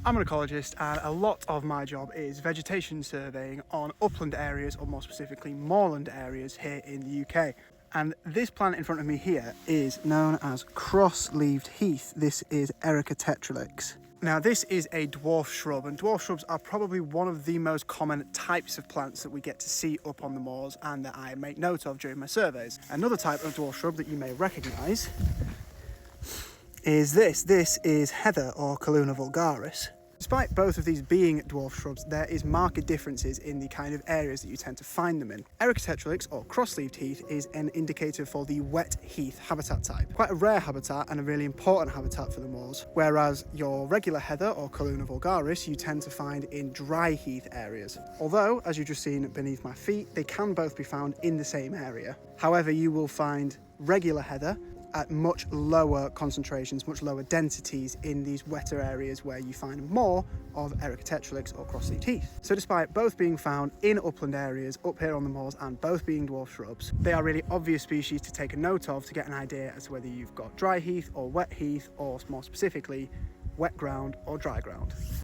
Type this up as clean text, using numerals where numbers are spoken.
I'm an ecologist, and a lot of my job is vegetation surveying on upland areas, or more specifically moorland areas here in the UK. And this plant in front of me here is known as cross-leaved heath. This is Erica tetralix. Now this is a dwarf shrub, and dwarf shrubs are probably one of the most common types of plants that we get to see up on the moors and that I make note of during my surveys. Another type of dwarf shrub that you may recognise is this. This is heather, or Calluna vulgaris. Despite both of these being dwarf shrubs, there is marked differences in the kind of areas that you tend to find them in. Erica tetralix, or cross-leaved heath, is an indicator for the wet heath habitat type. Quite a rare habitat and a really important habitat for the moors, whereas your regular heather, or Calluna vulgaris, you tend to find in dry heath areas. Although, as you've just seen beneath my feet, they can both be found in the same area. However, you will find regular heather at much lower concentrations, much lower densities in these wetter areas where you find more of Erica tetralix or cross-leaved heath. So despite both being found in upland areas up here on the moors and both being dwarf shrubs, they are really obvious species to take a note of to get an idea as to whether you've got dry heath or wet heath, or more specifically, wet ground or dry ground.